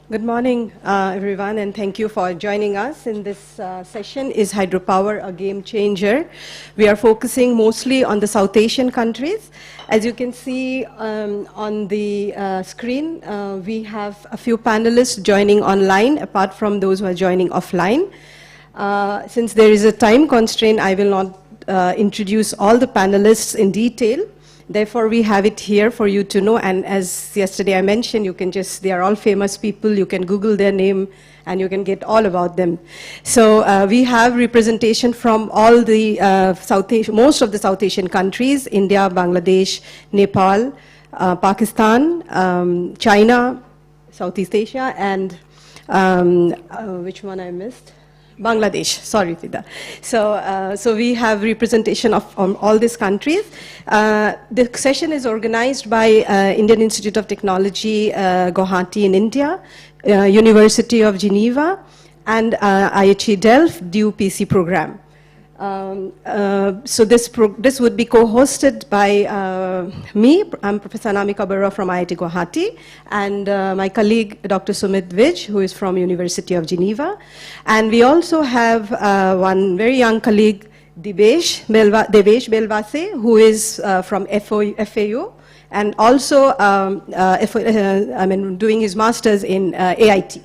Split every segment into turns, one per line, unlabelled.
Good morning, everyone, and thank you for joining us. In this session, Is Hydropower a Game Changer? We are focusing mostly on the South Asian countries. As you can see on the screen, we have a few panelists joining online, apart from those who are joining offline. Since there is a time constraint, I will not introduce all the panelists in detail. Therefore, we have it here for you to know, and as yesterday I mentioned, you can just, they are all famous people, you can Google their name and you can get all about them. So we have representation from all the most of the South Asian countries, India, Bangladesh, Nepal, Pakistan, China, Southeast Asia, and which one I missed? Bangladesh, sorry Fida. So we have representation of all these countries. The session is organized by Indian Institute of Technology, Guwahati in India, University of Geneva, and IHE Delft DU PC program. So this would be co-hosted by me. I'm Professor Anamika Barra from IIT Guwahati, and my colleague Dr. Sumit Vij, who is from University of Geneva. And we also have one very young colleague, Devesh Belvase, who is from FAU, and also doing his master's in AIT.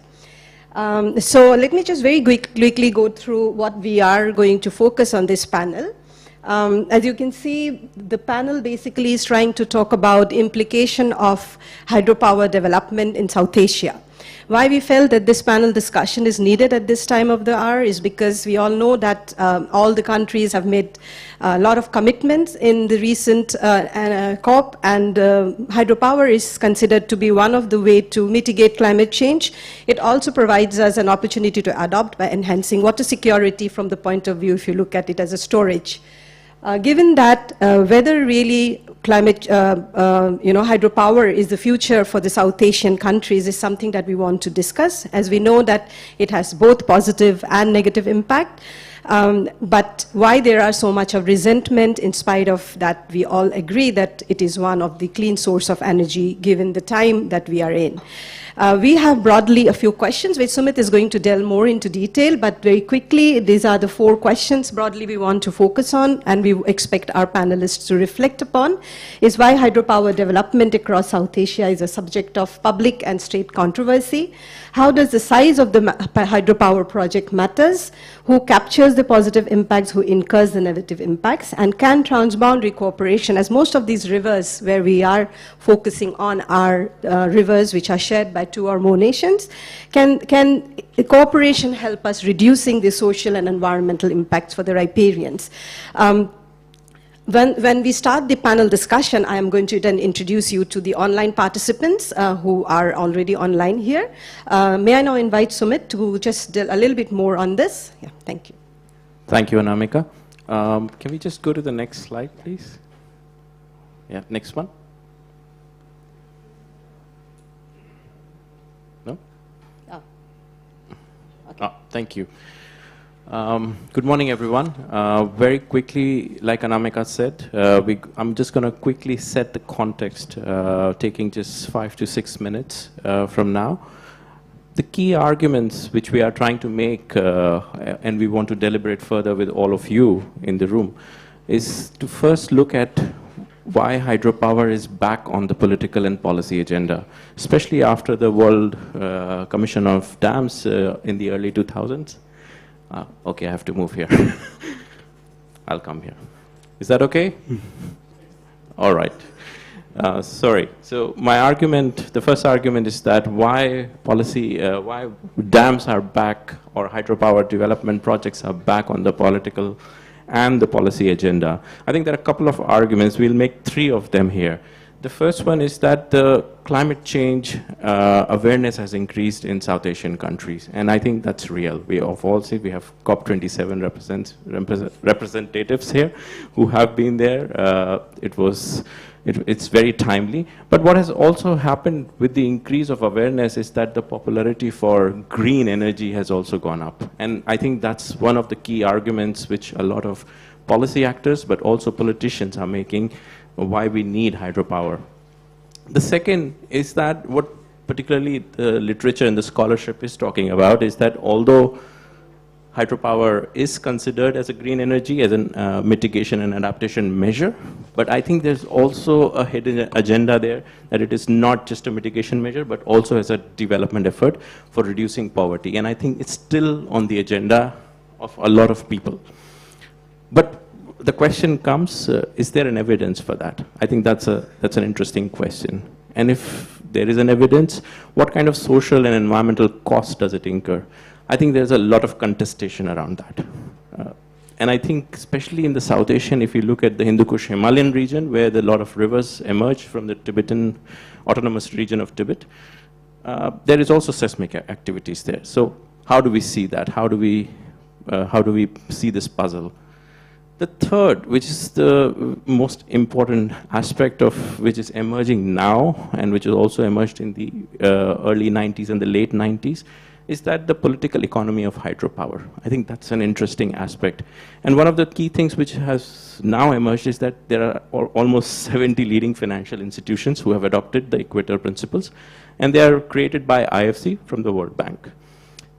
So let me just very quickly go through what we are going to focus on this panel. As you can see, the panel basically is trying to talk about implication of hydropower development in South Asia. Why we felt that this panel discussion is needed at this time of the hour is because we all know that all the countries have made a lot of commitments in the recent COP, and hydropower is considered to be one of the ways to mitigate climate change. It also provides us an opportunity to adopt by enhancing water security from the point of view, if you look at it as a storage. Given that whether really hydropower is the future for the South Asian countries is something that we want to discuss, as we know that it has both positive and negative impact. But why there are so much of resentment, in spite of that we all agree that it is one of the clean source of energy given the time that we are in. We have broadly a few questions, which Sumit is going to delve more into detail, but very quickly, these are the 4 questions broadly we want to focus on, and we expect our panelists to reflect upon, is why hydropower development across South Asia is a subject of public and state controversy. How does the size of the hydropower project matters? Who captures the positive impacts? Who incurs the negative impacts? And can transboundary cooperation, as most of these rivers where we are focusing on are rivers which are shared by 2 or more nations, can cooperation help us reducing the social and environmental impacts for the riparians? When we start the panel discussion, I am going to then introduce you to the online participants who are already online here. May I now invite Sumit to just delve a little bit more on this? Yeah, thank you.
Thank you, Anamika. Can we just go to the next slide, please? Yeah, next one. No?
Oh. Okay.
Oh, thank you. Good morning, everyone. Very quickly, like Anamika said, I'm just going to quickly set the context, taking just 5 to 6 minutes from now. The key arguments which we are trying to make, and we want to deliberate further with all of you in the room, is to first look at why hydropower is back on the political and policy agenda, especially after the World Commission of Dams in the early 2000s. Okay, I have to move here. I'll come here. Is that okay? All right. Sorry. So my argument, the first argument is that why dams are back, or hydropower development projects are back on the political and the policy agenda. I think there are a couple of arguments. We'll make 3 of them here. The first one is that the climate change awareness has increased in South Asian countries, and I think that's real. We have all seen, we have COP27 representatives here who have been there. It's very timely. But what has also happened with the increase of awareness is that the popularity for green energy has also gone up. And I think that's one of the key arguments which a lot of policy actors, but also politicians are making, why we need hydropower. The second is that what particularly the literature and the scholarship is talking about is that although hydropower is considered as a green energy, as a mitigation and adaptation measure, but I think there's also a hidden agenda there that it is not just a mitigation measure, but also as a development effort for reducing poverty. And I think it's still on the agenda of a lot of people. But the question comes, is there an evidence for that? I think that's an interesting question. And if there is an evidence, what kind of social and environmental cost does it incur? I think there's a lot of contestation around that. And I think especially in the South Asian, if you look at the Hindu Kush Himalayan region, where a lot of rivers emerge from the Tibetan autonomous region of Tibet, there is also seismic activities there. So how do we see that? How do we see this puzzle? The third, which is the most important aspect of which is emerging now, and which has also emerged in the early 90s and the late 90s, is that the political economy of hydropower. I think that's an interesting aspect. And one of the key things which has now emerged is that there are almost 70 leading financial institutions who have adopted the Equator Principles, and they are created by IFC from the World Bank.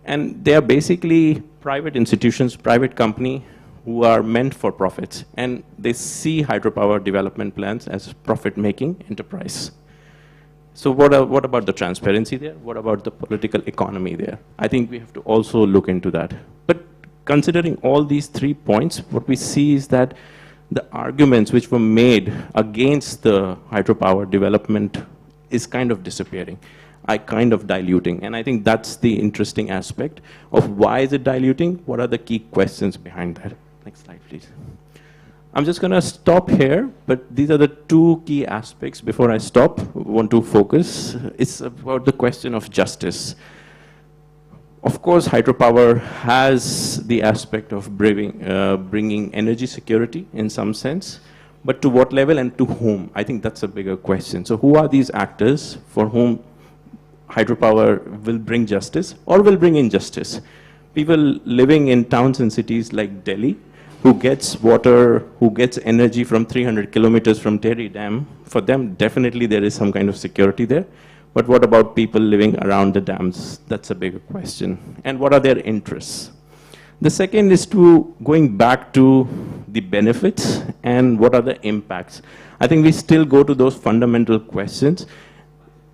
And they are basically private institutions, private company, who are meant for profits, and they see hydropower development plans as profit-making enterprise. So what about the transparency there? What about the political economy there? I think we have to also look into that. But considering all these 3 points, what we see is that the arguments which were made against the hydropower development is kind of disappearing, kind of diluting. And I think that's the interesting aspect of why is it diluting? What are the key questions behind that? Next slide, please. I'm just going to stop here, but these are the 2 key aspects before I stop. I want to focus. It's about the question of justice. Of course, hydropower has the aspect of bringing energy security in some sense, but to what level and to whom? I think that's a bigger question. So who are these actors for whom hydropower will bring justice or will bring injustice? People living in towns and cities like Delhi, who gets water, who gets energy from 300 kilometers from Tehri Dam, for them, definitely there is some kind of security there. But what about people living around the dams? That's a bigger question. And what are their interests? The second is going back to the benefits and what are the impacts. I think we still go to those fundamental questions.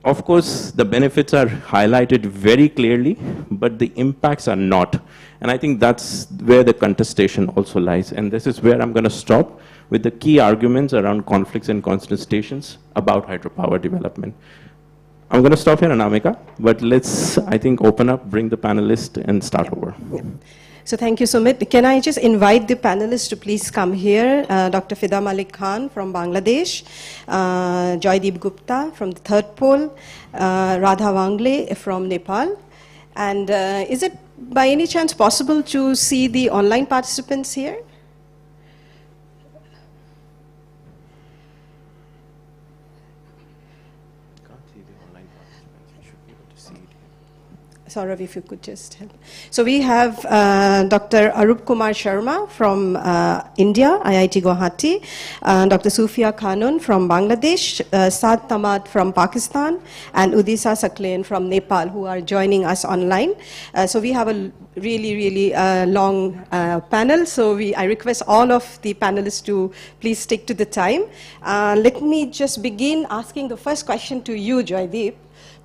Of course, the benefits are highlighted very clearly, but the impacts are not. And I think that's where the contestation also lies. And this is where I'm going to stop with the key arguments around conflicts and contestations about hydropower development. I'm going to stop here, Anamika, but let's, I think, open up, bring the panelists, and start over.
Yeah. So thank you, Sumit. Can I just invite the panelists to please come here? Dr. Fida Malik Khan from Bangladesh, Joydeep Gupta from the Third Pole, Radha Wangle from Nepal. And is it by any chance possible to see the online participants here? Saurav, if you could just help. So we have Dr. Arup Kumar Sharma from India, IIT Guwahati, Dr. Sufia Khanun from Bangladesh, Saad Tamad from Pakistan, and Udisa Saklain from Nepal, who are joining us online. So we have a really long panel, so I request all of the panelists to please stick to the time. Let me just begin asking the first question to you, Joydeep.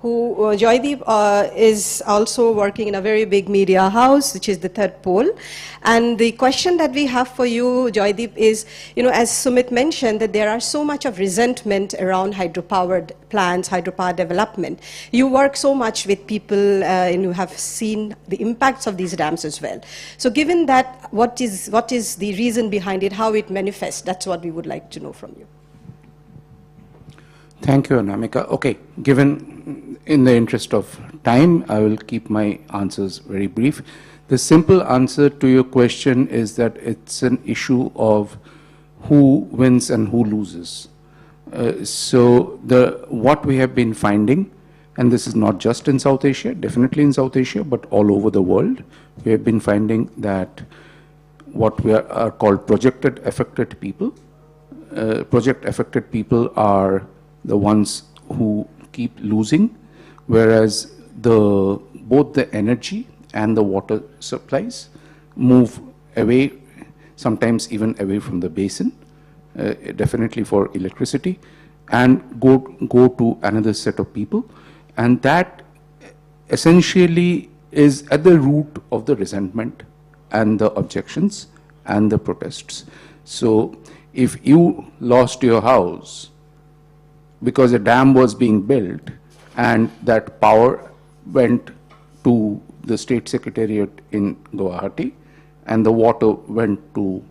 Joydeep is also working in a very big media house, which is the Third Pole. And the question that we have for you, Joydeep, is, as Sumit mentioned, that there are so much of resentment around hydropowered plants, hydropower development. You work so much with people, and you have seen the impacts of these dams as well. So given that, what is the reason behind it, how it manifests? That's what we would like to know from you.
Thank you, Anamika. Okay, given in the interest of time, I will keep my answers very brief. The simple answer to your question is that it's an issue of who wins and who loses. So what we have been finding, and this is not just in South Asia, definitely in South Asia, but all over the world, we have been finding that what we are called project affected people. Project affected people are the ones who keep losing, whereas both the energy and the water supplies move away, sometimes even away from the basin, definitely for electricity, and go to another set of people. And that essentially is at the root of the resentment and the objections and the protests. So if you lost your house because a dam was being built and that power went to the state secretariat in Guwahati and the water went to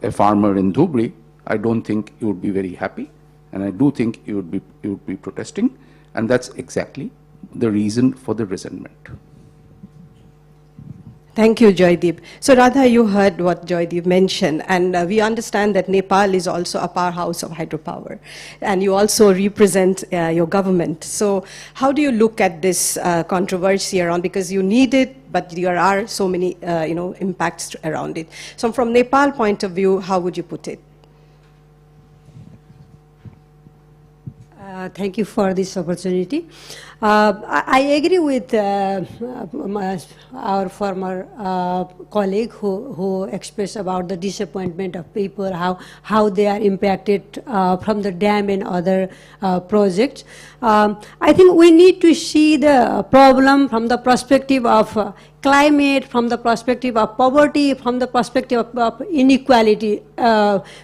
a farmer in Dhubri, I don't think you would be very happy, and I do think you would be protesting, and that's exactly the reason for the resentment.
Thank you, Joydeep. So Radha, you heard what Joydeep mentioned, and we understand that Nepal is also a powerhouse of hydropower, and you also represent your government. So how do you look at this controversy around, because you need it, but there are so many impacts around it. So from Nepal point of view, how would you put it?
Thank you for this opportunity. I agree with our former colleague who expressed about the disappointment of people, how they are impacted from the dam and other projects. I think we need to see the problem from the perspective of climate, from the perspective of poverty, from the perspective of inequality,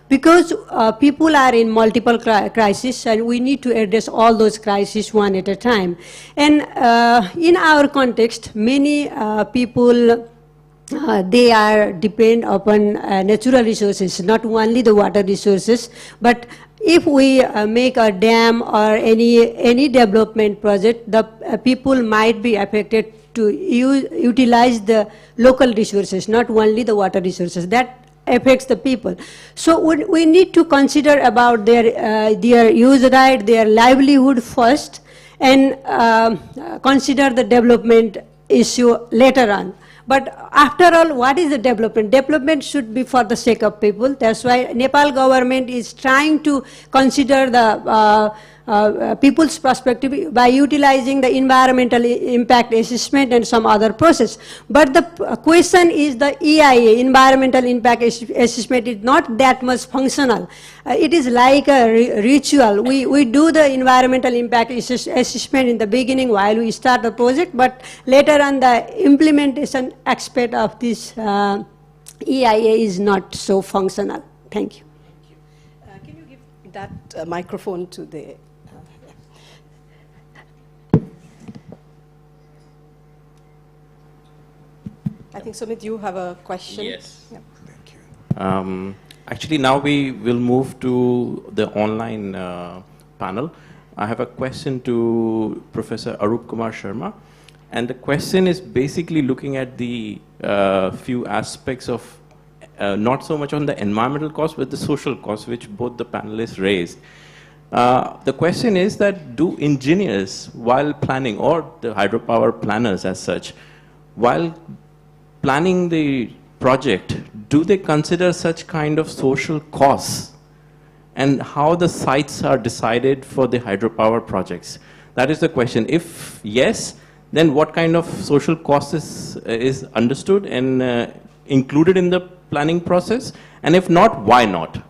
because people are in multiple crises, and we need to address all those crises one at a time. And in our context, many people they are depend upon natural resources, not only the water resources, but if we make a dam or any development project, the people might be affected to utilize the local resources, not only the water resources. That affects the people. So we need to consider about their use right, their livelihood first, and consider the development issue later on. But after all, what is the development? Development should be for the sake of people. That's why Nepal government is trying to consider the people's perspective by utilizing the environmental impact assessment and some other process. But the question is the EIA, environmental impact assessment, is not that much functional. It is like a ritual. We do the environmental impact assessment in the beginning while we start the project, but later on the implementation aspect of this EIA is not so functional. Thank you.
Can you give that microphone to the... I think, Sumit, you have a question.
Yes.
Yeah.
Thank you.
Actually, now we will move to the online panel. I have a question to Professor Arup Kumar Sharma. And the question is basically looking at the few aspects of not so much on the environmental cost, but the social cost, which both the panelists raised. The question is that do engineers, while planning, or the hydropower planners as such, while planning the project, do they consider such kind of social costs, and how the sites are decided for the hydropower projects? That is the question. If yes, then what kind of social cost is understood and included in the planning process? And if not, why not?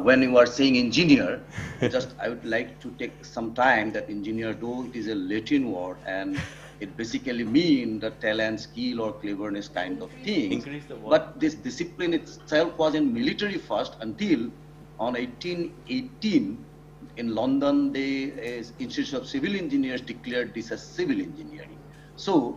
When you are saying engineer, just I would like to take some time that engineer, though it is a Latin word and it basically means the talent, skill or cleverness kind of thing. But this discipline itself was in military first until on 1818 in London, the Institute of Civil Engineers declared this as civil engineering. So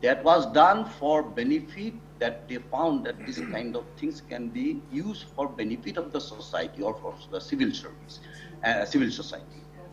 that was done for benefit, that they found that this kind of things can be used for benefit of the society or for the civil service, civil society.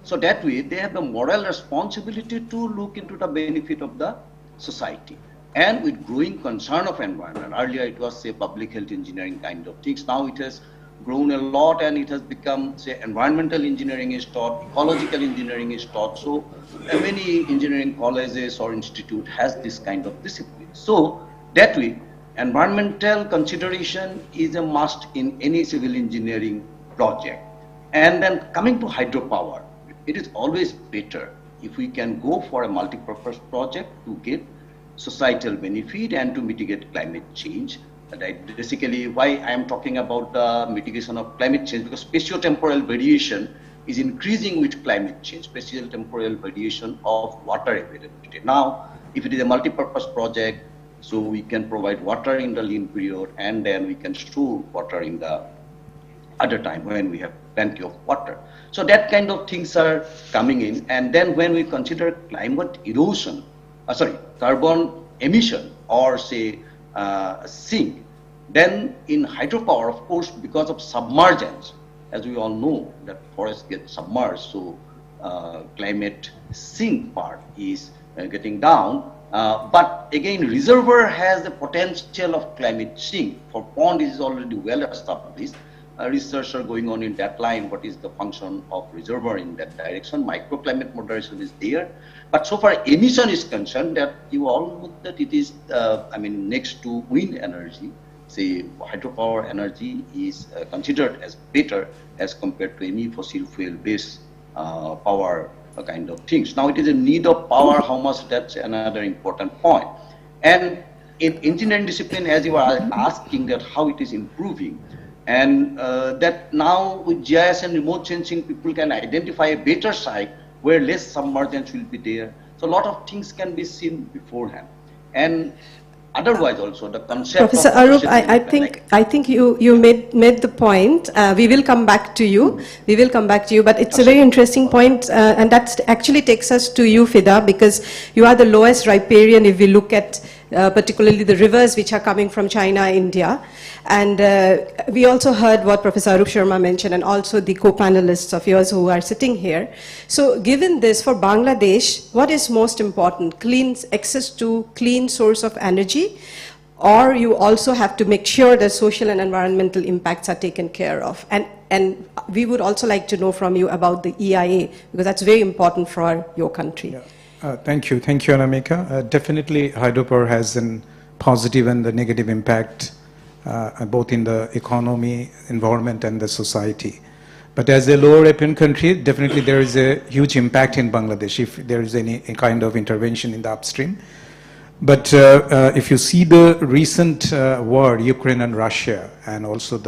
So that way they have the moral responsibility to look into the benefit of the society. And with growing concern of environment, earlier it was say public health engineering kind of things, now it has grown a lot and it has become say environmental engineering is taught, ecological engineering is taught. So many engineering colleges or institute has this kind of discipline. So that way environmental consideration is a must in any civil engineering project. And then coming to hydropower, it is always better if we can go for a multi-purpose project to get societal benefit and to mitigate climate change. Basically, why I am talking about the mitigation of climate change, because spatiotemporal variation is increasing with climate change, spatiotemporal variation of water availability. Now, if it is a multi-purpose project, so we can provide water in the lean period, and then we can store water in the other time when we have plenty of water. So that kind of things are coming in. And then when we consider climate erosion, carbon emission, or say sink, then in hydropower, of course, because of submergence, as we all know that forests get submerged, so climate sink part is getting down. But again, reservoir has the potential of climate sink. For pond, it is already well established. Research are going on in that line. What is the function of reservoir in that direction? Microclimate moderation is there. But so far emission is concerned, that you all know that it is, next to wind energy, say hydropower energy is considered as better as compared to any fossil fuel based power kind of things. Now it is a need of power, how much, that's another important point. And in engineering discipline, as you are asking that how it is improving, and that now with GIS and remote sensing, people can identify a better site where less submergence will be there. So a lot of things can be seen beforehand. And otherwise also the concept
Professor
of
Arup, I think you made the point. We will come back to you. We will come back to you, but it's a very interesting point, and that actually takes us to you, Fida, because you are the lowest riparian if we look at particularly the rivers which are coming from China, India. And we also heard what Professor Arup Sharma mentioned, and also the co-panelists of yours who are sitting here. So given this, for Bangladesh, what is most important? Access to clean source of energy, or you also have to make sure that social and environmental impacts are taken care of? And we would also like to know from you about the EIA, because that's very important for your country.
Yeah. Thank you, Anamika. Definitely hydropower has a positive and the negative impact both in the economy, environment, and the society. But as a lower riparian country, definitely there is a huge impact in Bangladesh if there is any kind of intervention in the upstream. But if you see the recent war, Ukraine and Russia, and also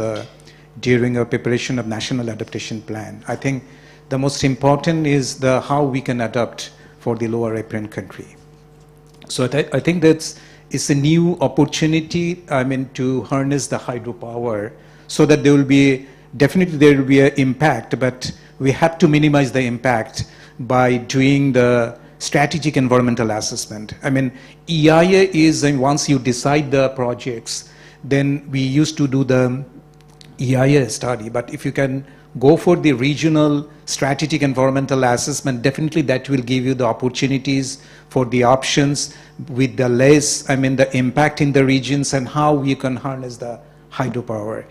during a preparation of National Adaptation Plan, I think the most important is how we can adapt for the lower riparian country. So I think it's a new opportunity, to harness the hydropower, so that there will be an impact, but we have to minimize the impact by doing the strategic environmental assessment. EIA is, once you decide the projects, then we used to do the EIA study, but if you can go for the regional strategic environmental assessment, definitely that will give you the opportunities for the options with the less, the impact in the regions and how you can harness the hydropower.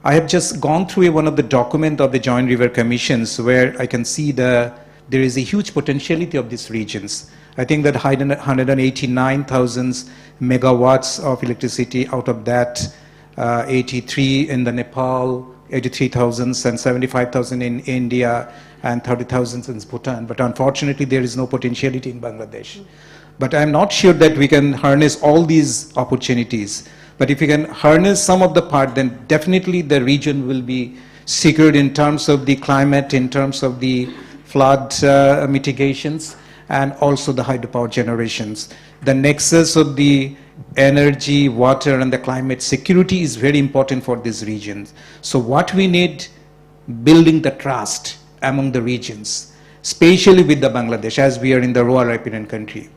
I have just gone through one of the documents of the Joint River Commissions where I can see there is a huge potentiality of these regions. I think that 189,000 megawatts of electricity, out of that 83 in the Nepal, 83,000 and 75,000 in India, and 30,000 in Bhutan. But unfortunately, there is no potentiality in Bangladesh. But I'm not sure that we can harness all these opportunities. But if we can harness some of the part, then definitely the region will be secured in terms of the climate, in terms of the flood mitigations, and also the hydropower generations. The nexus of the energy, water, and the climate security is very important for these regions. So what we need, building the trust among the regions, especially with the Bangladesh, as we are in the lower riparian country.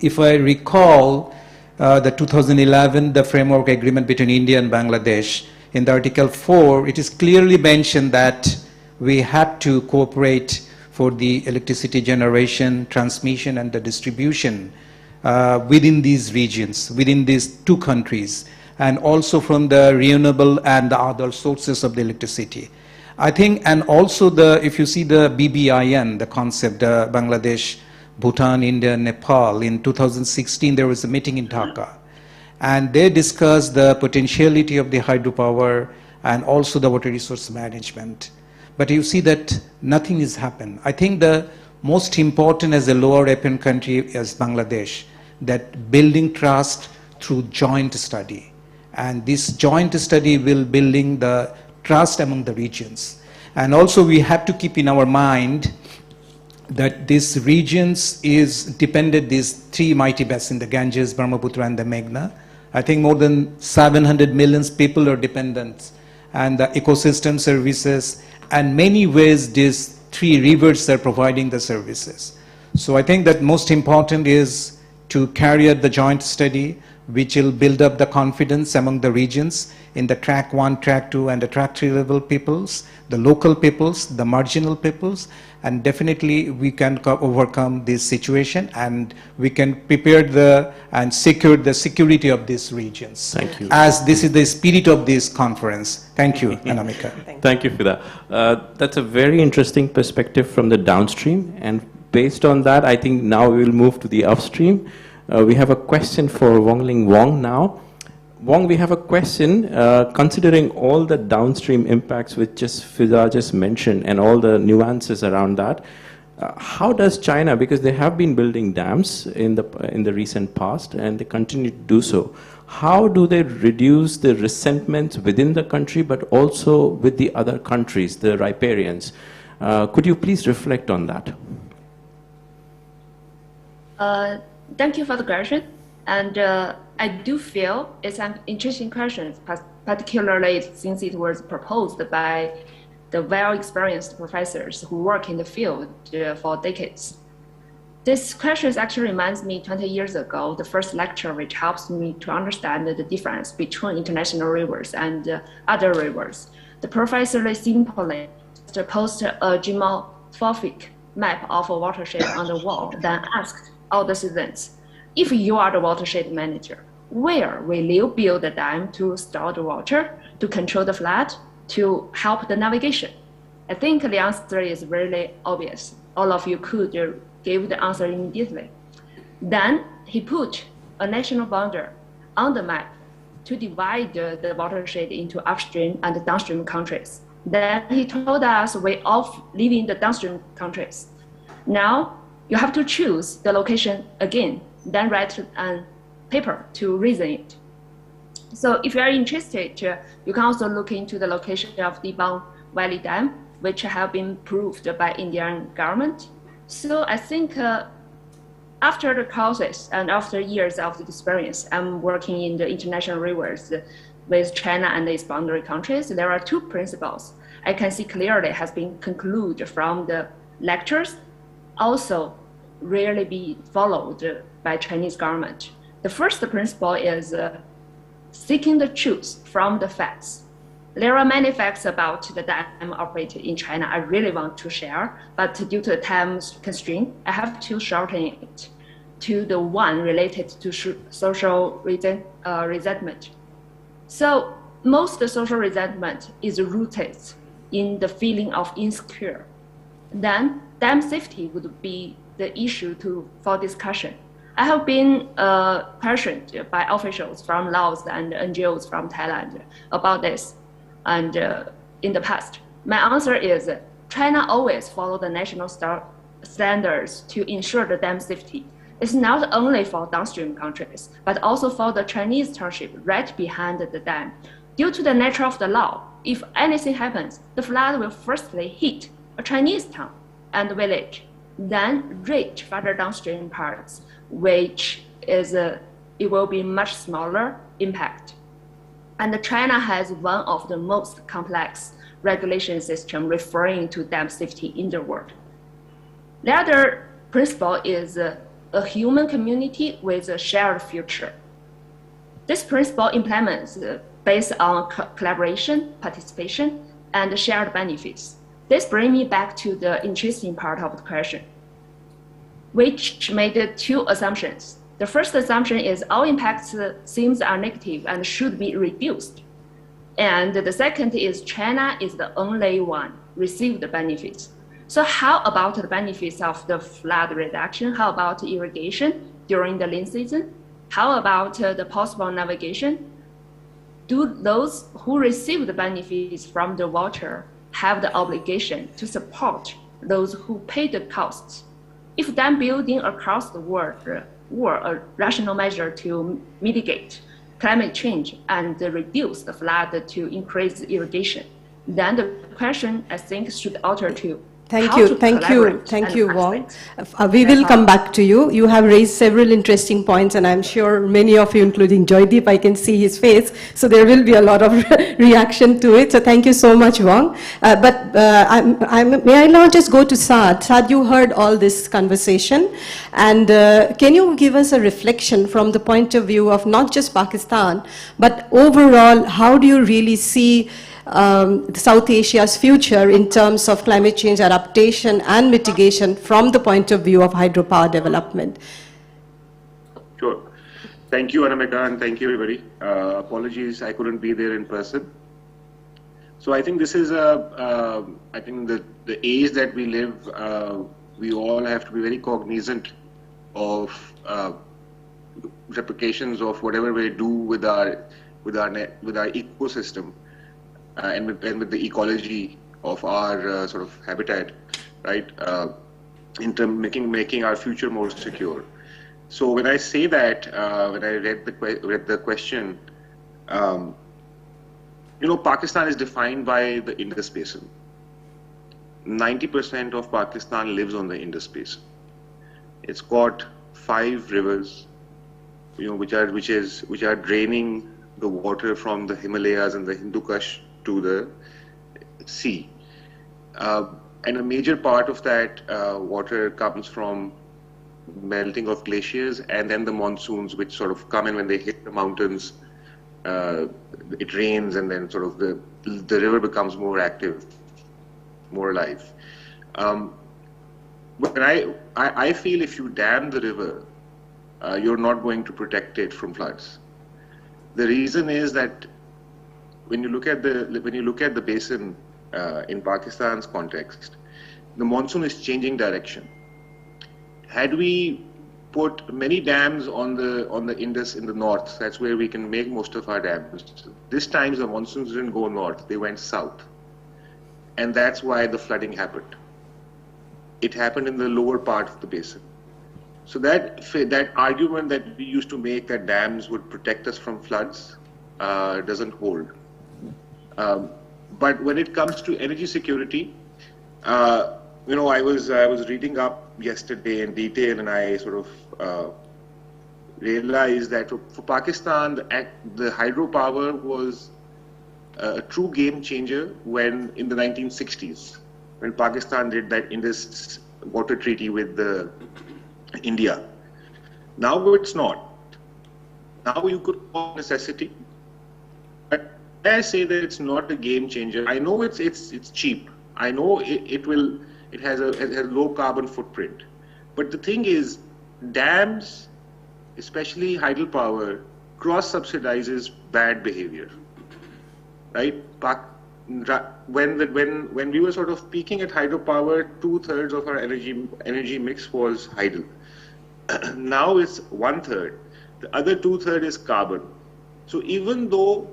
If I recall the 2011, the framework agreement between India and Bangladesh, in the Article 4, it is clearly mentioned that we had to cooperate for the electricity generation, transmission, and the distribution within these regions, within these two countries, and also from the renewable and the other sources of the electricity. I think, and also if you see the BBIN, the concept, Bangladesh, Bhutan, India, Nepal, in 2016 there was a meeting in Dhaka, and they discussed the potentiality of the hydropower and also the water resource management. But you see that nothing has happened. I think the most important as a lower APN country as Bangladesh, that building trust through joint study. And this joint study will building the trust among the regions. And also we have to keep in our mind that these regions is dependent, these three mighty basins, the Ganges, Brahmaputra and the Meghna. I think more than 700 million people are dependent, and the ecosystem services, and many ways these three rivers are providing the services. So I think that most important is to carry out the joint study, which will build up the confidence among the regions in the track 1, track 2, and the track 3 level peoples, the local peoples, the marginal peoples, and definitely we can overcome this situation, and we can prepare and secure the security of these regions.
Thank you.
As this is the spirit of this conference. Thank you, Anamika.
Thank you for that. That's a very interesting perspective from the downstream, and based on that, I think now we will move to the upstream. We have a question for Wong-Ling Wong now. Wong, we have a question. Considering all the downstream impacts which Fiza just mentioned and all the nuances around that, how does China, because they have been building dams in the recent past and they continue to do so, how do they reduce the resentment within the country but also with the other countries, the riparians? Could you please reflect on that?
Thank you for the question. And I do feel it's an interesting question, particularly since it was proposed by the well-experienced professors who work in the field for decades. This question actually reminds me 20 years ago, the first lecture, which helps me to understand the difference between international rivers and other rivers. The professor simply posted a geomorphic map of a watershed on the wall, then asked all the students, if you are the watershed manager, where will you build a dam to store the water, to control the flood, to help the navigation? I think the answer is really obvious. All of you could give the answer immediately. Then he put a national boundary on the map to divide the watershed into upstream and downstream countries. Then he told us we all live in the downstream countries. Now you have to choose the location again, then write a paper to reason it. So if you are interested, you can also look into the location of the Dibang Valley Dam, which have been approved by Indian government. So I think after the courses and after years of the experience, I'm working in the international rivers with China and its boundary countries. There are two principles I can see clearly has been concluded from the lectures, also rarely be followed by Chinese government. The first principle is seeking the truth from the facts. There are many facts about the dam operated in China I really want to share, but due to the time constraint, I have to shorten it to the one related to social resentment. So most social resentment is rooted in the feeling of insecure. Then dam safety would be the issue for discussion. I have been questioned by officials from Laos and NGOs from Thailand about this. And in the past, my answer is China always follow the national standards to ensure the dam safety. It's not only for downstream countries, but also for the Chinese township right behind the dam. Due to the nature of the law, if anything happens, the flood will firstly hit a Chinese town and village, then reach further downstream parts, which is it will be much smaller impact. And China has one of the most complex regulation system referring to dam safety in the world. The other principle is a human community with a shared future. This principle implements based on collaboration, participation, and shared benefits. This brings me back to the interesting part of the question, which made two assumptions. The first assumption is all impacts seems are negative and should be reduced. And the second is China is the only one received the benefits. So how about the benefits of the flood reduction? How about irrigation during the lean season? How about the possible navigation? Do those who receive the benefits from the water have the obligation to support those who pay the costs. If dam building across the world were a rational measure to mitigate climate change and reduce the flood to increase irrigation, then the question, I think, should alter to
Thank you, Wong. We will come back to you. You have raised several interesting points, and I'm sure many of you, including Joydeep, I can see his face, so there will be a lot of reaction to it. So thank you so much, Wong. May I now just go to Saad? Saad, you heard all this conversation, and can you give us a reflection from the point of view of not just Pakistan, but overall, how do you really see South Asia's future in terms of climate change adaptation and mitigation from the point of view of hydropower development?
Sure. Thank you, Anamika, and thank you, everybody. Apologies, I couldn't be there in person. So I think this is I think the age that we live, we all have to be very cognizant of replications of whatever we do with our ecosystem. And with the ecology of our sort of habitat, right? In terms making our future more secure. So when I say that, when I read the question, Pakistan is defined by the Indus Basin. 90% of Pakistan lives on the Indus Basin. It's got 5 rivers, which are draining the water from the Himalayas and the Hindu Kush to the sea. And a major part of that water comes from melting of glaciers and then the monsoons, which sort of come in when they hit the mountains. It rains and then sort of the river becomes more active, more alive. When I feel if you dam the river, you're not going to protect it from floods. The reason is that when you look at the basin in Pakistan's context, the monsoon is changing direction. Had we put many dams on the Indus in the north, that's where we can make most of our dams. This time the monsoons didn't go north; they went south, and that's why the flooding happened. It happened in the lower part of the basin. So that argument that we used to make that dams would protect us from floods doesn't hold. But when it comes to energy security, I was reading up yesterday in detail, and I sort of realized that for Pakistan, the hydropower was a true game changer when in the 1960s, when Pakistan did that Indus water treaty with India. Now it's not. Now you could call necessity. But I say that it's not a game changer. I know it's cheap. I know it has a low carbon footprint. But the thing is, dams, especially hydropower, cross-subsidizes bad behavior. Right? When we were sort of peaking at hydropower, 2/3 of our energy mix was hydro. Now it's 1/3. The other 2/3 is carbon. So even though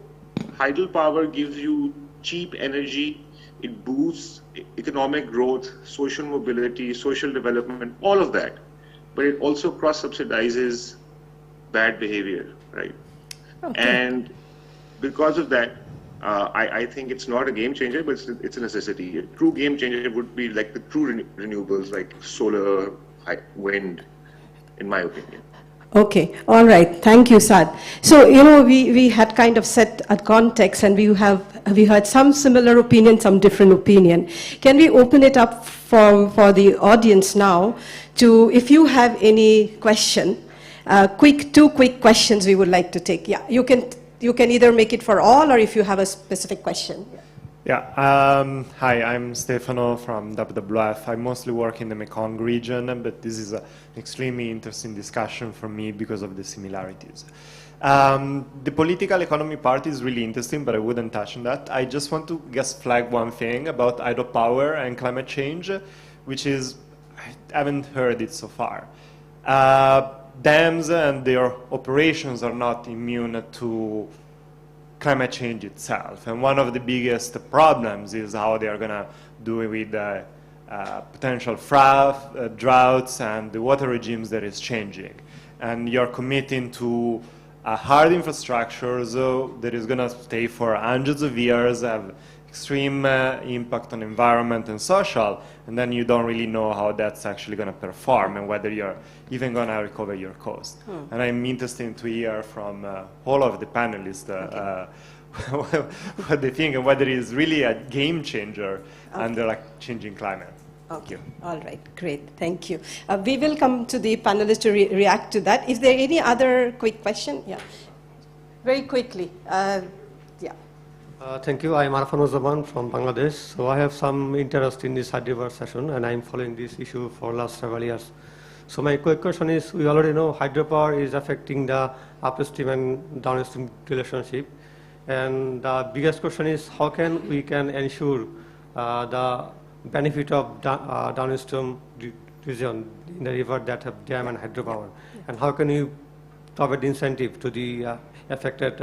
hydropower gives you cheap energy, it boosts economic growth, social mobility, social development, all of that. But it also cross-subsidizes bad behavior, right? Okay. And because of that, I think it's not a game changer, but it's a necessity. A true game changer would be like the true renewables, like solar, wind, in my opinion.
Okay, all right. Thank you, Saad. So, we had kind of set a context, and we had some similar opinion, some different opinion. Can we open it up for the audience now to, if you have any question, two quick questions we would like to take. Yeah, you can either make it for all, or if you have a specific question.
Yeah, hi, I'm Stefano from WWF. I mostly work in the Mekong region, but this is an extremely interesting discussion for me because of the similarities. The political economy part is really interesting, but I wouldn't touch on that. I just want to flag one thing about hydropower and climate change, which is, I haven't heard it so far. Dams and their operations are not immune to climate change itself. And one of the biggest problems is how they are going to do it with potential droughts and the water regimes that is changing. And you're committing to a hard infrastructure that is going to stay for hundreds of years, have extreme impact on environment and social, and then you don't really know how that's actually going to perform and whether you're even going to recover your cost. And I'm interested to hear from all of the panelists what they think and whether it is really a game changer under like changing climate. Thank you.
All right, great, thank you. We will come to the panelists to react to that. Is there any other quick question? Yeah, very quickly.
Thank you. I am Arfanuzzaman from Bangladesh. So I have some interest in this hydropower session, and I am following this issue for last several years. So my quick question is, we already know hydropower is affecting the upstream and downstream relationship. And the biggest question is, how can we ensure the benefit of downstream region in the river that have dam and hydropower? And how can you provide incentive to the affected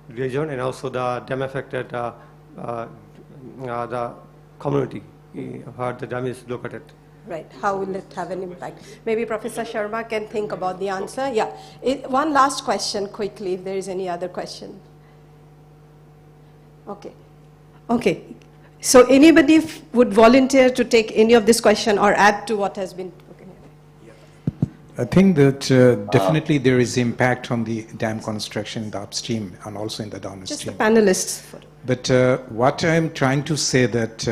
region and also the dam affected the community where the dam is located?
Right, how will it have an impact? Maybe Professor Sharma can think about the answer. Yeah, one last question quickly, if there is any other question. Okay, okay. So anybody would volunteer to take any of this question or add to what has been spoken?
I think that definitely there is impact on the dam construction in the upstream and also in the downstream.
Just the panelists.
But what I'm trying to say that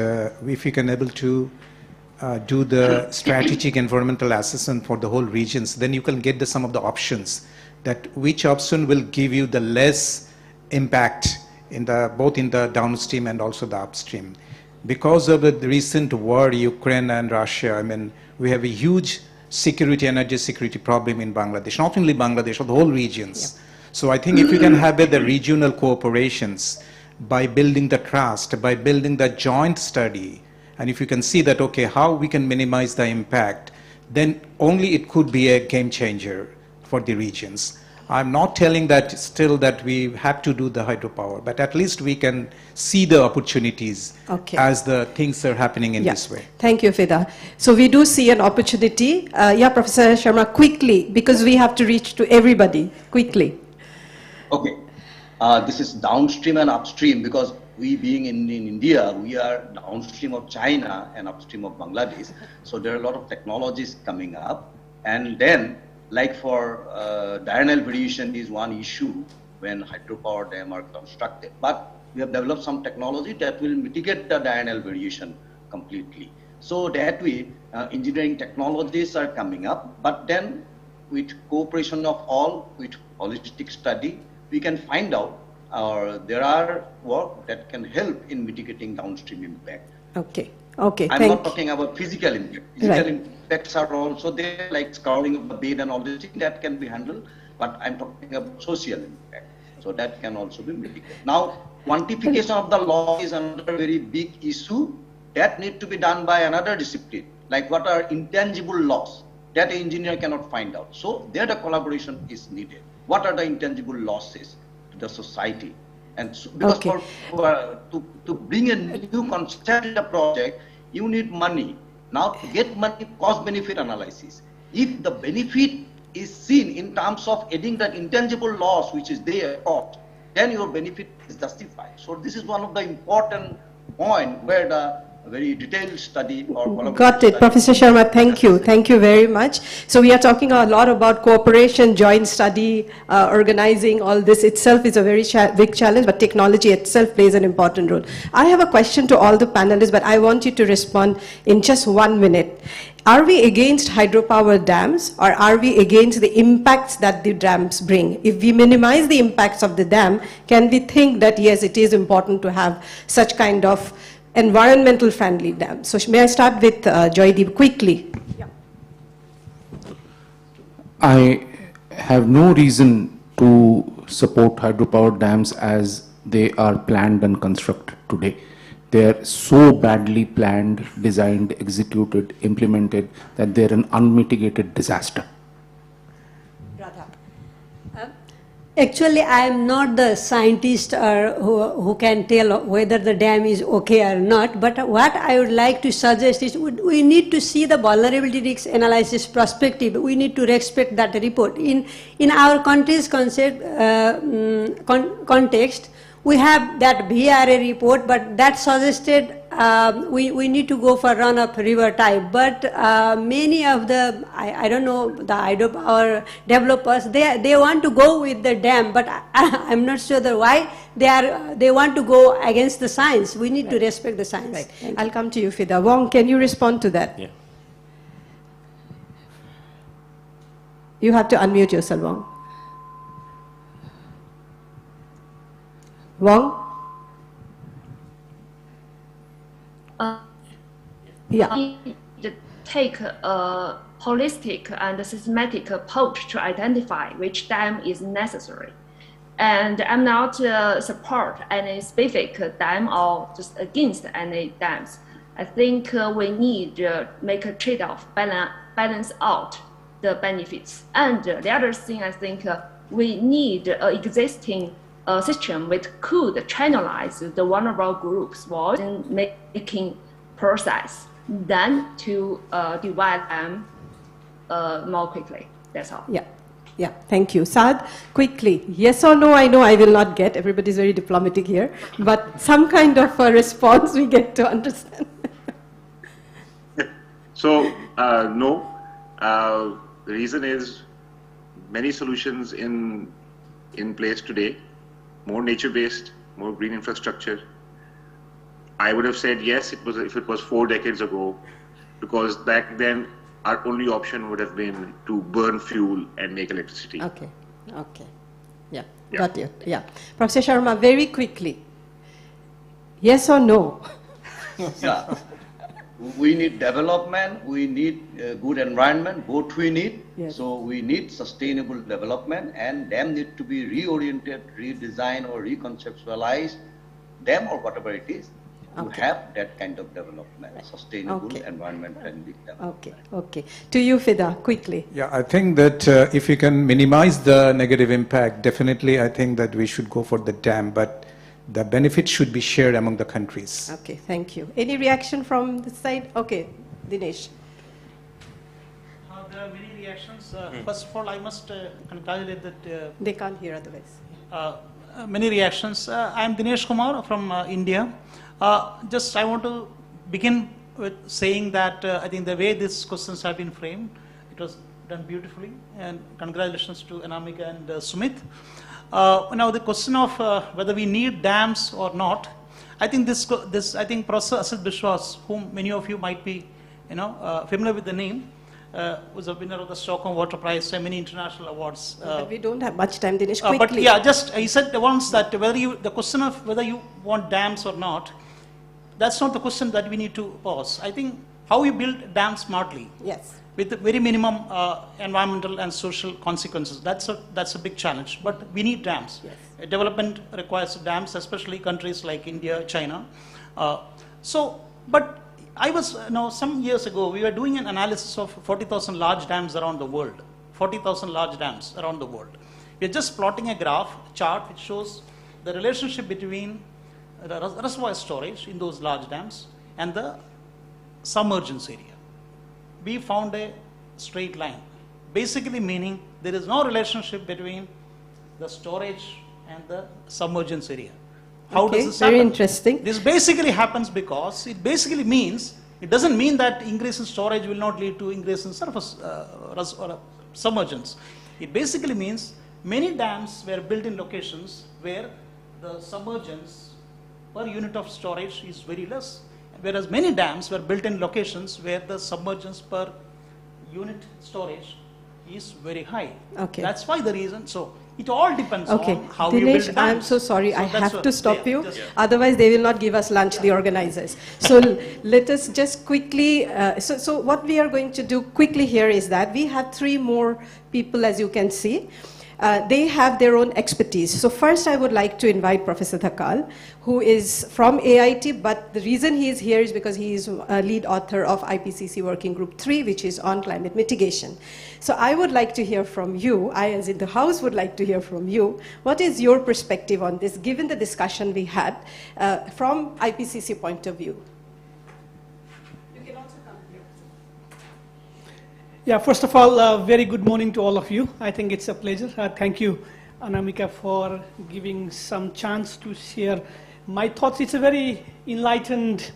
if you can able to do the strategic environmental assessment for the whole regions, then you can get some of the options that which option will give you the less impact in both in the downstream and also the upstream. Because of the recent war, Ukraine and Russia, I mean, we have a huge energy security problem in Bangladesh, not only Bangladesh, but the whole regions. Yeah. So I think if you can have the regional cooperations by building the trust, by building the joint study, and if you can see that, okay, how we can minimize the impact, then only it could be a game changer for the regions. I'm not telling that still that we have to do the hydropower, but at least we can see the opportunities as the things are happening in this way.
Thank you, Fida. So we do see an opportunity. Yeah, Professor Sharma, quickly, because we have to reach to everybody, quickly.
Okay. This is downstream and upstream, because we being in India, we are downstream of China and upstream of Bangladesh. So there are a lot of technologies coming up. And then, like for diurnal variation is one issue when hydropower dam are constructed. But we have developed some technology that will mitigate the diurnal variation completely. So that way, engineering technologies are coming up. But then, with cooperation of all, with holistic study, we can find out there are work that can help in mitigating downstream impact.
Okay. Okay.
I'm not talking about physical impact. Physical impacts are also there, like scouring of the bed and all these things that can be handled. But I'm talking about social impact. So that can also be mitigated. Now, quantification of the law is another very big issue that need to be done by another discipline. Like what are intangible laws that an engineer cannot find out. So there the collaboration is needed. What are the intangible losses to the society? And so, because to bring a new concept in a project, you need money. Now to get money, cost-benefit analysis. If the benefit is seen in terms of adding that intangible loss which is there, then your benefit is justified. So this is one of the important points where the very detailed study or
got it. Professor Sharma, thank you. Thank you very much. So we are talking a lot about cooperation, joint study, organizing. All this itself is a very big challenge, but technology itself plays an important role. I have a question to all the panelists, but I want you to respond in just 1 minute. Are we against hydropower dams, or are we against the impacts that the dams bring? If we minimize the impacts of the dam, can we think that yes, it is important to have such kind of environmental friendly dams? So may I start with Joydeep quickly? Yeah.
I have no reason to support hydropower dams as they are planned and constructed today. They are so badly planned, designed, executed, implemented that they are an unmitigated disaster.
Radha.
Actually, I am not the scientist who can tell whether the dam is okay or not, but what I would like to suggest is we need to see the vulnerability risk analysis perspective. We need to respect that report. In our country's context, we have that VRA report, but that suggested we need to go for run-up river type. But many of the, I don't know, the hydropower developers, they want to go with the dam, but I'm not sure that why they want to go against the science. We need to respect the science.
Right. I'll come to you, Fida. Wong, can you respond to that?
Yeah.
You have to unmute yourself, Wong. Wong? Yeah.
We need to take a holistic and systematic approach to identify which dam is necessary. And I'm not support any specific dam or just against any dams. I think we need to make a trade-off, balance out the benefits. And the other thing, I think we need an existing system which could channelize the vulnerable groups while making process, then to divide them more quickly. That's all.
Yeah. Yeah, thank you. Saad, quickly, yes or no, I know I will not get, everybody's very diplomatic here, but some kind of a response we get to understand.
So, no. The reason is many solutions in place today, more nature-based, more green infrastructure. I would have said yes if it was 4 decades ago, because back then our only option would have been to burn fuel and make electricity.
Okay, okay. Yeah, got you. Yeah. Professor Sharma, very quickly, yes or no?
Yeah. We need development, we need good environment, both we need.
Yes.
So we need sustainable development, and them need to be reoriented, redesigned or reconceptualized, them or whatever it is, to have that kind of development, sustainable environment friendly development.
Okay, okay. To you, Fida, quickly.
Yeah, I think that if we can minimize the negative impact, definitely I think that we should go for the dam, but the benefits should be shared among the countries.
Okay, thank you. Any reaction from this side? Okay, Dinesh.
There are many reactions. First of all, I must congratulate that...
They can't hear otherwise.
Many reactions. I am Dinesh Kumar from India. Just I want to begin with saying that I think the way these questions have been framed, it was done beautifully, and congratulations to Anamika and Sumit. Now the question of whether we need dams or not, I think I think Professor Asit Biswas, whom many of you might be familiar with the name, was a winner of the Stockholm Water Prize and many international awards.
But we don't have much time, Dinesh, quickly.
But yeah, just he said once that the question of whether you want dams or not, that's not the question that we need to pose. I think how you build dams smartly.
Yes.
With the very minimum environmental and social consequences. That's a big challenge, but we need dams.
Yes.
Development requires dams, especially countries like India, China. But I was, some years ago, we were doing an analysis of 40,000 large dams around the world. 40,000 large dams around the world. We're just plotting a chart which shows the relationship between the reservoir storage in those large dams and the submergence area. We found a straight line, basically meaning there is no relationship between the storage and the submergence area. How does this happen?
Very interesting.
This basically happens because it doesn't mean that increase in storage will not lead to increase in surface submergence. It basically means many dams were built in locations where the submergence per unit of storage is very less. Whereas many dams were built in locations where the submergence per unit storage is very high.
Okay.
That's why the reason. So it all depends on how
Dinesh,
you build dams.
I'm so sorry, I have to stop you. Otherwise, they will not give us lunch, the organizers. So let us just quickly, so what we are going to do quickly here is that we have 3 more people, as you can see. They have their own expertise. So first I would like to invite Professor Thakal, who is from AIT, but the reason he is here is because he is a lead author of IPCC Working Group 3, which is on climate mitigation. So I would like to hear from you, I as in the House would like to hear from you, what is your perspective on this, given the discussion we had from IPCC point of view?
Yeah, first of all, very good morning to all of you. I think it's a pleasure. Thank you, Anamika, for giving some chance to share my thoughts. It's a very enlightened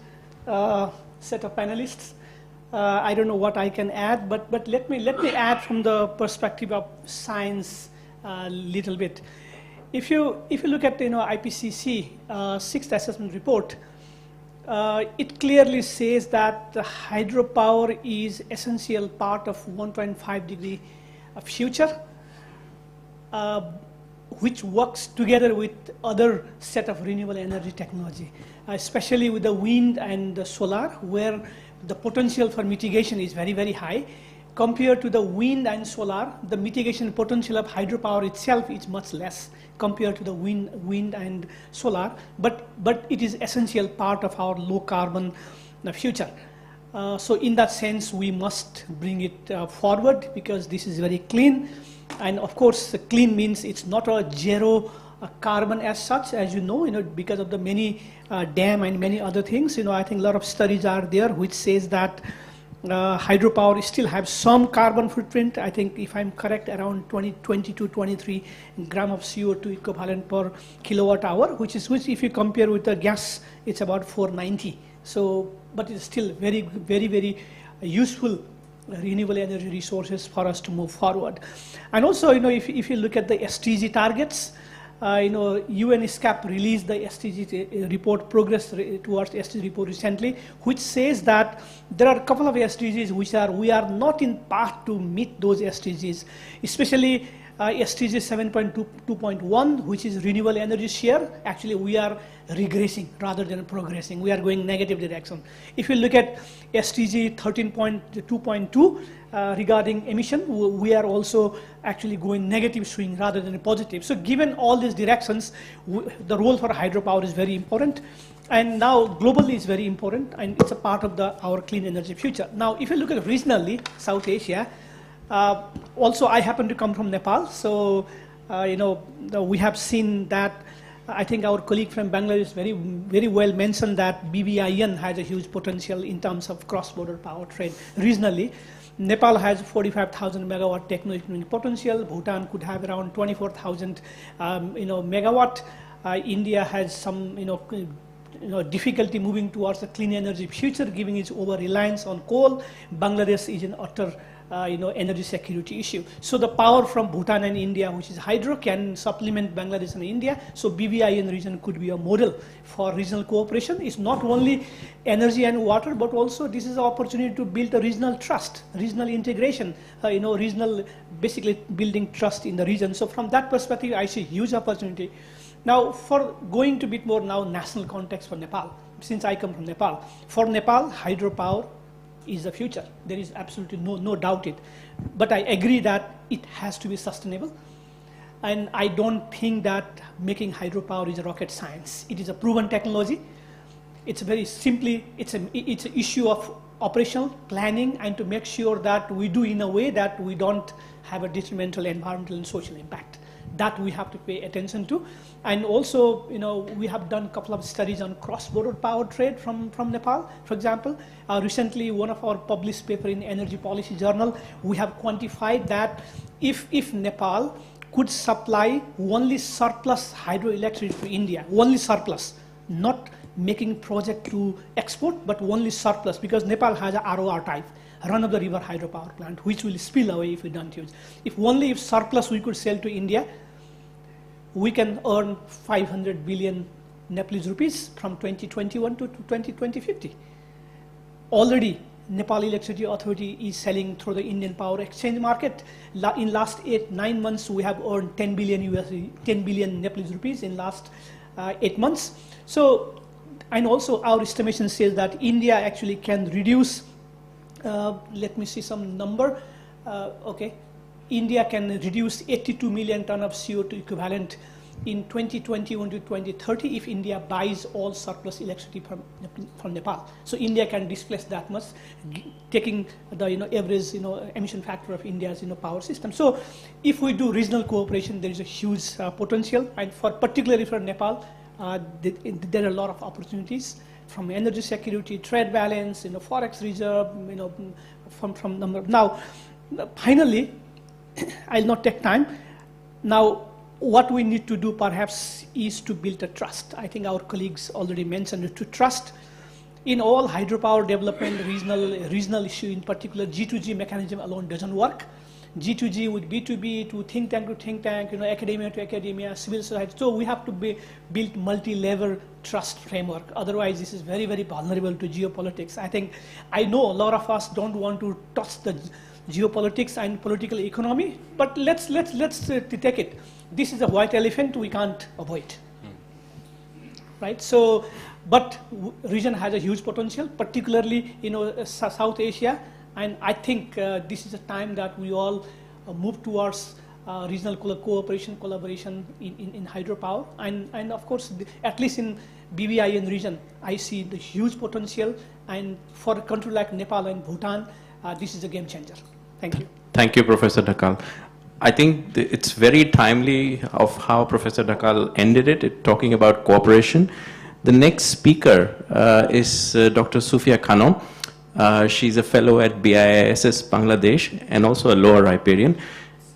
set of panelists. I don't know what I can add, but let me add from the perspective of science a little bit. If you look at IPCC sixth assessment report, it clearly says that the hydropower is essential part of 1.5 degree future, which works together with other set of renewable energy technology, especially with the wind and the solar, where the potential for mitigation is very, very high. Compared to the wind and solar, the mitigation potential of hydropower itself is much less compared to the wind and solar, but it is essential part of our low carbon future. So in that sense, we must bring it forward because this is very clean. And of course, clean means it's not a zero carbon as such, as you know, because of the many dam and many other things. I think a lot of studies are there which says that hydropower still have some carbon footprint. I think, if I'm correct, around 20 to 23 gram of CO2 equivalent per kilowatt hour, which if you compare with the gas, it's about 490. So, but it's still very, very, very useful renewable energy resources for us to move forward. And also, if you look at the SDG targets, UNESCAP released the SDG report, progress towards SDG report recently, which says that there are a couple of SDGs which we are not in path to meet those SDGs, especially SDG 7.2.1, which is renewable energy share. Actually, we are regressing rather than progressing. We are going negative direction. If you look at SDG 13.2.2 regarding emission, we are also actually going negative swing rather than a positive. So given all these directions, the role for hydropower is very important. And now globally it's very important, and it's a part of our clean energy future. Now, if you look at regionally, South Asia, also I happen to come from Nepal, so we have seen that. I think our colleague from Bangladesh very, very well mentioned that BBIN has a huge potential in terms of cross-border power trade regionally. Nepal has 45,000 megawatt technology potential. Bhutan could have around 24,000 megawatt. India has some difficulty moving towards a clean energy future, given its over-reliance on coal. Bangladesh is an utter energy security issue. So the power from Bhutan and India, which is hydro, can supplement Bangladesh and India. So BBIN region could be a model for regional cooperation. It's not only energy and water, but also this is an opportunity to build a regional trust, regional integration, regional, basically building trust in the region. So from that perspective, I see huge opportunity. Now, for going to a bit more now national context for Nepal, since I come from Nepal, for Nepal, hydropower is the future. There is absolutely no doubt it. But I agree that it has to be sustainable. And I don't think that making hydropower is a rocket science. It is a proven technology. It's very simply, it's an issue of operational planning and to make sure that we do in a way that we don't have a detrimental environmental and social impact. That we have to pay attention to. And also, we have done a couple of studies on cross-border power trade from Nepal. For example, recently one of our published paper in Energy Policy Journal, we have quantified that if Nepal could supply only surplus hydroelectricity to India, only surplus, not making project to export, but only surplus, because Nepal has a ROR type, run-of-the-river hydropower plant, which will spill away if we don't use. If surplus we could sell to India, we can earn 500 billion Nepalese rupees from 2021 to 2050. Already, Nepal Electricity Authority is selling through the Indian Power Exchange market. In last 8-9 months, we have earned 10 billion Nepalese rupees in last 8 months. So, and also our estimation says that India actually can reduce, let me see some number, okay. India can reduce 82 million ton of CO2 equivalent in 2021 to 2030 if India buys all surplus electricity from Nepal. So India can displace that much, taking the average emission factor of India's power system. So if we do regional cooperation, there is a huge potential, and particularly for Nepal, there are a lot of opportunities from energy security, trade balance, forex reserve, from number. Now, finally, I'll not take time. Now, what we need to do perhaps is to build a trust. I think our colleagues already mentioned it, to trust in all hydropower development, regional issue in particular. G2G mechanism alone doesn't work. G2G with B2B, to think tank to think tank, academia to academia, civil society. So we have to build multi-level trust framework. Otherwise, this is very, very vulnerable to geopolitics. I know a lot of us don't want to touch the geopolitics and political economy, but let's take it. This is a white elephant we can't avoid, right? So, but region has a huge potential, particularly South Asia, and I think this is a time that we all move towards regional cooperation, collaboration in hydropower, and of course, at least in BBIN region, I see the huge potential, and for a country like Nepal and Bhutan, this is a game changer. Thank you.
Thank you, Professor Dhakal. I think it's very timely of how Professor Dhakal ended it, talking about cooperation. The next speaker is Dr. Sufia Khanum. She's a fellow at BISS Bangladesh and also a lower riparian.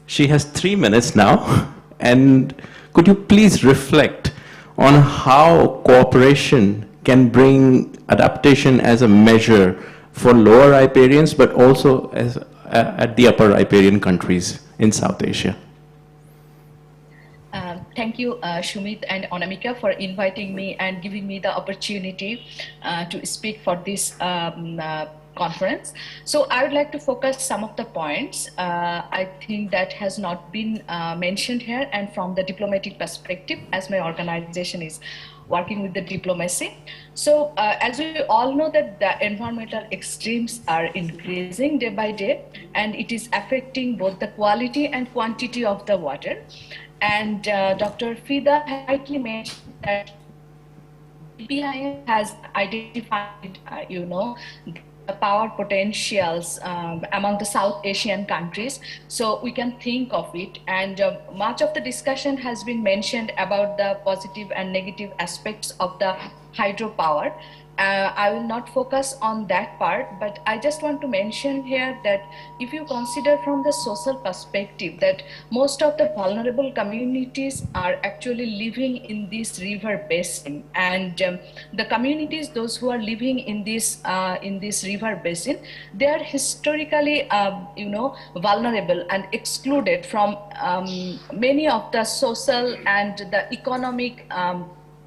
She has 3 minutes now. And could you please reflect on how cooperation can bring adaptation as a measure for lower riparians, but also as at the upper riparian countries in South Asia?
Thank you, Shumit and Anamika, for inviting me and giving me the opportunity to speak for this conference. So I would like to focus some of the points I think that has not been mentioned here, and from the diplomatic perspective, as my organization is working with the diplomacy. So as we all know that the environmental extremes are increasing day by day, and it is affecting both the quality and quantity of the water. And Dr. Fida rightly mentioned that BIM has identified, the power potentials among the South Asian countries. So we can think of it, and much of the discussion has been mentioned about the positive and negative aspects of the hydropower. I will not focus on that part, but I just want to mention here that if you consider from the social perspective that most of the vulnerable communities are actually living in this river basin, and the communities, those who are living in this river basin, they are historically vulnerable and excluded from many of the social and the economic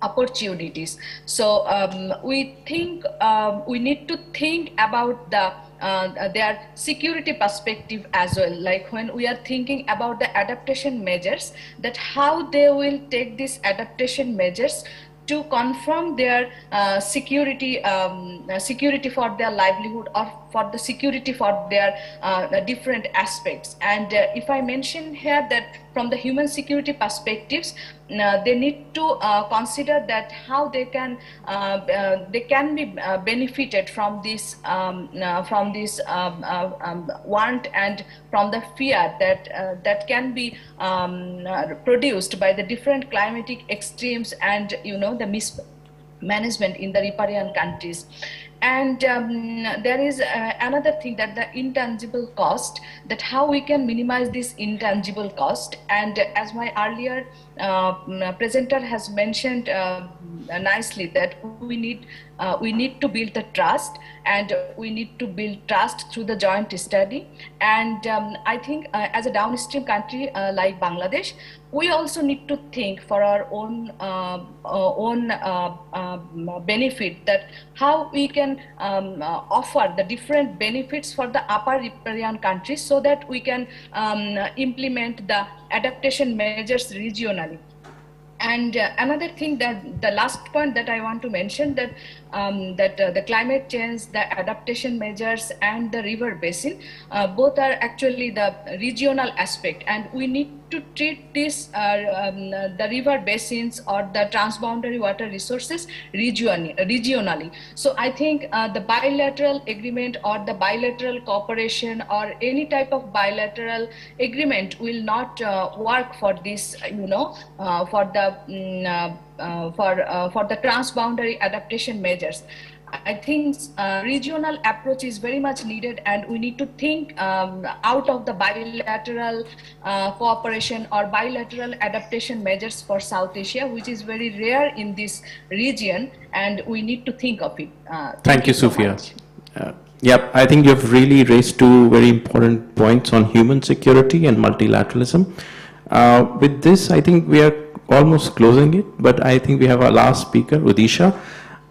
opportunities. So we think we need to think about their security perspective as well. Like when we are thinking about the adaptation measures, that how they will take these adaptation measures to confirm their security for their livelihood, or for the security for their different aspects. And if I mention here that from the human security perspectives, they need to consider that how they can be benefited from this want and from the fear that can be produced by the different climatic extremes and the mismanagement in the riparian countries. And there is another thing, that the intangible cost, that how we can minimize this intangible cost. And as my earlier presenter has mentioned nicely, that we need to build the trust, and we need to build trust through the joint study. And I think as a downstream country like Bangladesh, we also need to think for our own benefit, that how we can offer the different benefits for the upper riparian countries, so that we can implement the adaptation measures regionally. And another thing, that the last point that I want to mention, that the climate change, the adaptation measures, and the river basin, both are actually the regional aspect, and we need to treat this the river basins or the transboundary water resources regionally. So I think the bilateral agreement or the bilateral cooperation or any type of bilateral agreement will not work for this, for the transboundary adaptation measures. I think regional approach is very much needed, and we need to think out of the bilateral cooperation or bilateral adaptation measures for South Asia, which is very rare in this region, and we need to think of it.
Thank you,
so
Sophia.
much.
Yep, I think you've really raised two very important points on human security and multilateralism. With this, I think we are almost closing it, but I think we have our last speaker, Udisha.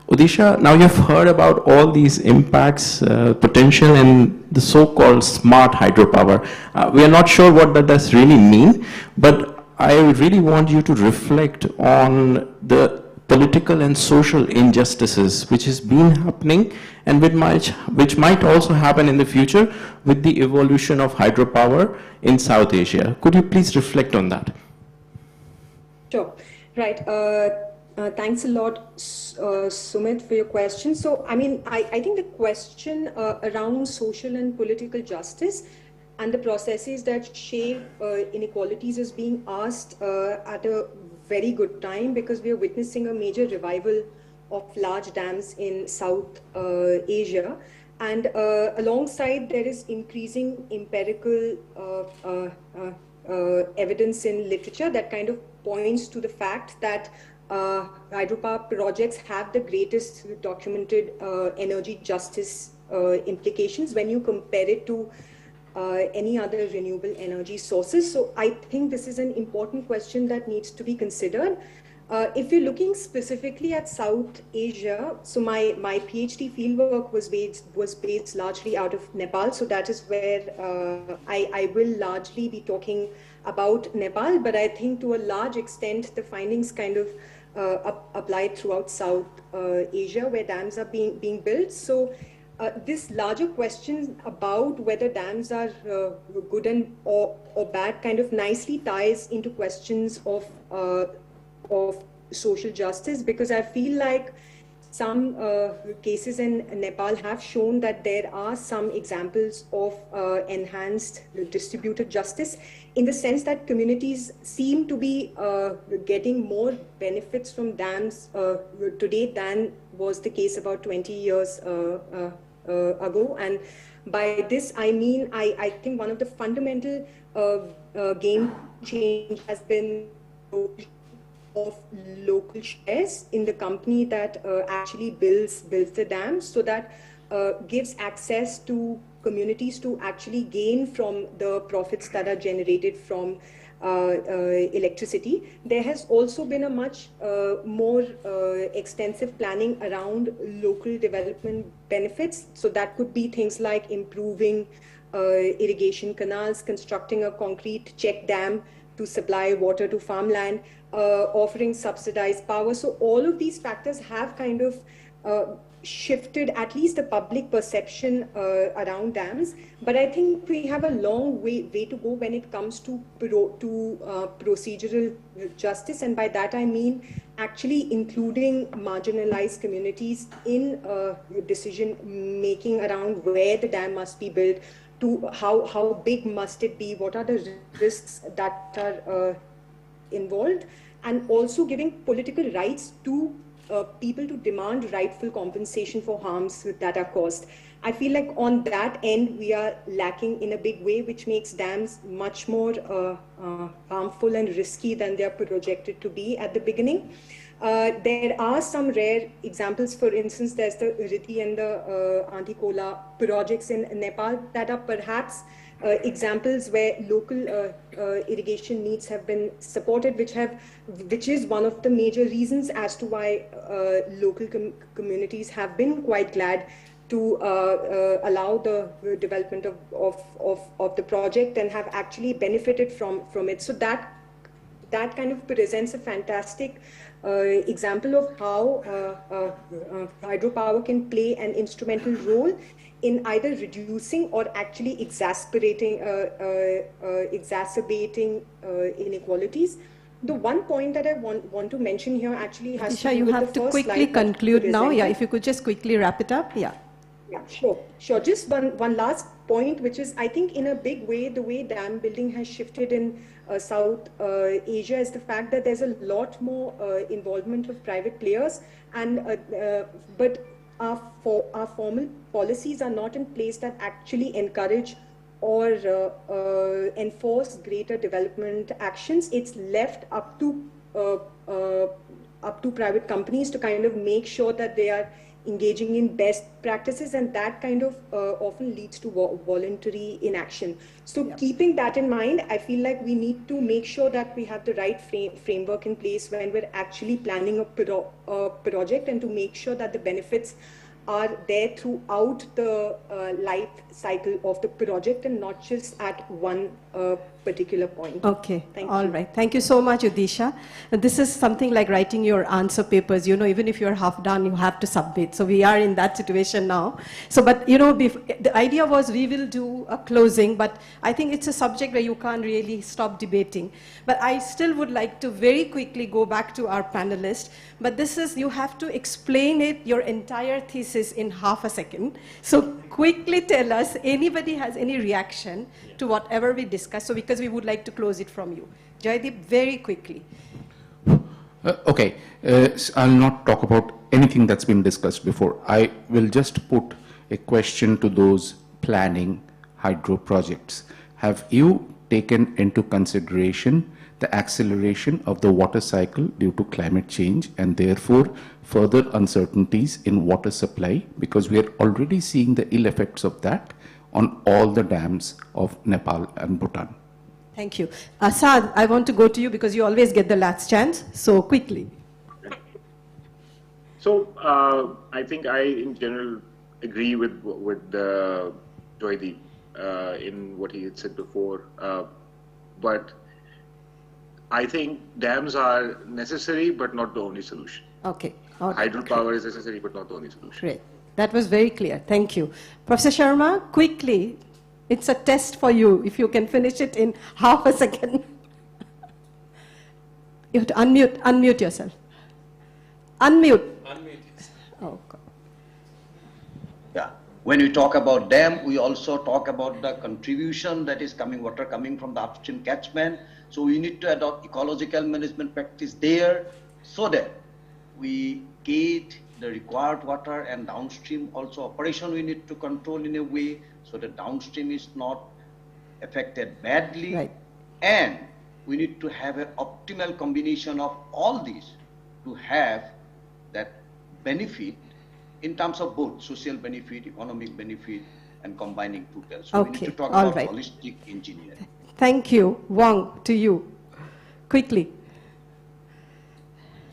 Udisha, now you've heard about all these impacts, potential, and the so-called smart hydropower. We are not sure what that does really mean, but I really want you to reflect on the political and social injustices which has been happening and which might also happen in the future with the evolution of hydropower in South Asia. Could you please reflect on that?
Sure. Right. Thanks a lot, Sumit, for your question. So, I mean, I think the question around social and political justice and the processes that shape inequalities is being asked at a very good time, because we are witnessing a major revival of large dams in South Asia. And alongside, there is increasing empirical evidence in literature that kind of points to the fact that hydropower projects have the greatest documented energy justice implications when you compare it to any other renewable energy sources. So I think this is an important question that needs to be considered. If you're looking specifically at South Asia, so my PhD fieldwork was based largely out of Nepal. So that is where I will largely be talking about Nepal, but I think to a large extent the findings kind of applied throughout South Asia, where dams are being built. So this larger question about whether dams are good and or bad kind of nicely ties into questions of social justice, because I feel like some cases in Nepal have shown that there are some examples of enhanced distributed justice, in the sense that communities seem to be getting more benefits from dams today than was the case about 20 years ago. And by this, I mean, I think one of the fundamental game change has been of local shares in the company that actually builds the dams, so that gives access to communities to actually gain from the profits that are generated from electricity. There has also been a much more extensive planning around local development benefits. So that could be things like improving irrigation canals, constructing a concrete check dam to supply water to farmland, offering subsidized power. So all of these factors have kind of shifted at least the public perception around dams. But I think we have a long way to go when it comes to procedural justice. And by that I mean actually including marginalized communities in decision making around where the dam must be built, to how big must it be, what are the risks that are involved, and also giving political rights to people to demand rightful compensation for harms that are caused. I feel like on that end we are lacking in a big way, which makes dams much more harmful and risky than they are projected to be at the beginning. There are some rare examples. For instance, there's the Riti and the Antikola projects in Nepal that are perhaps examples where local irrigation needs have been supported, which is one of the major reasons as to why local communities have been quite glad to allow the development of the project and have actually benefited from it. So that that kind of presents a fantastic example of how hydropower can play an instrumental role in either reducing or actually exacerbating inequalities. The one point that I want to mention here actually has
Disha,
to do
you
with
have
the
to
first
quickly
slide that
conclude
you
now. Yeah,
presented.
if you could just quickly wrap it up. Yeah.
Yeah, sure. Just one last point, which is, I think in a big way, the way dam building has shifted in South Asia is the fact that there's a lot more involvement of private players, and but our formal policies are not in place that actually encourage or enforce greater development actions. It's left up to private companies to kind of make sure that they are engaging in best practices, and that kind of often leads to voluntary inaction. So keeping that in mind, I feel like we need to make sure that we have the right framework in place when we're actually planning a project, and to make sure that the benefits are there throughout the life cycle of the project and not just at one particular point.
Okay,
Thank
all
you.
right. Thank you so much, Udisha. This is something like writing your answer papers. You know, even if you're half done, you have to submit. So we are in that situation now. So, but you know, the idea was we will do a closing, but I think it's a subject where you can't really stop debating. But I still would like to very quickly go back to our panelists. But this is, you have to explain it, your entire thesis in half a second. So quickly tell us, anybody has any reaction to whatever we discussed, so because we would like to close it from you. Jaideep, very quickly.
Okay, I'll not talk about anything that's been discussed before. I will just put a question to those planning hydro projects. Have you taken into consideration the acceleration of the water cycle due to climate change and therefore further uncertainties in water supply, because we are already seeing the ill effects of that on all the dams of Nepal and Bhutan?
Thank you. Asad, I want to go to you because you always get the last chance, so quickly.
So I think I, in general, agree with Joydeep in what he had said before, but I think dams are necessary, but not the only solution.
Okay. All right.
Hydropower is necessary, but not the only solution.
Great. That was very clear. Thank you. Professor Sharma, quickly, it's a test for you, if you can finish it in half a second. You have to unmute yourself. Unmute. Oh, God.
Yeah. When we talk about dam, we also talk about the contribution that is coming, water coming from the upstream catchment. So we need to adopt ecological management practice there so that we get the required water, and downstream also operation we need to control in a way so that downstream is not affected badly.
Right.
And we need to have an optimal combination of all these to have that benefit in terms of both social benefit, economic benefit, and combining together. So we need to talk about holistic engineering.
Thank you. Wang, to you. Quickly.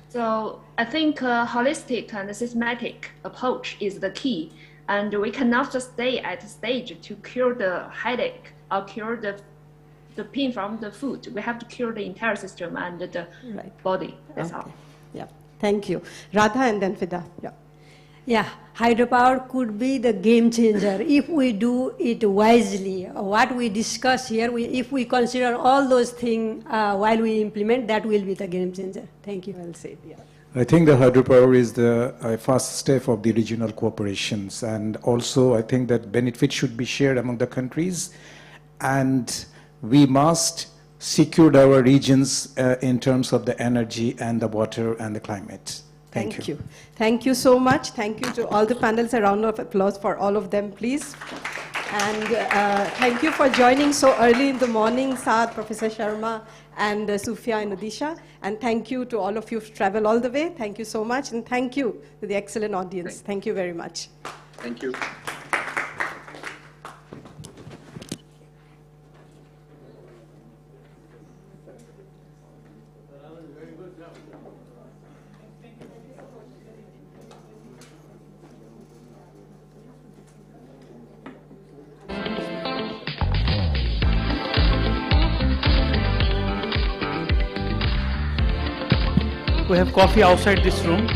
So I think a holistic and systematic approach is the key. And we cannot just stay at the stage to cure the headache or cure the pain from the food. We have to cure the entire system and the body. That's all.
Yeah. Thank you. Radha and then Fida. Yeah.
Yeah, hydropower could be the game changer if we do it wisely. What we discuss here, if we consider all those things while we implement, that will be the game changer. Thank you.
Well said. Yeah.
I think the hydropower is the first step of the regional cooperations, and also I think that benefits should be shared among the countries, and we must secure our regions in terms of the energy and the water and the climate. Thank you.
Thank you so much. Thank you to all the panels. A round of applause for all of them, please. And thank you for joining so early in the morning, Saad, Professor Sharma, and Sufia and Udisha. And thank you to all of you who travel all the way. Thank you so much. And thank you to the excellent audience. Thank you very much.
Thank you.
We have coffee outside this room.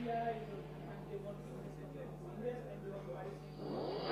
India, and they want to invest in the US, and they want to buy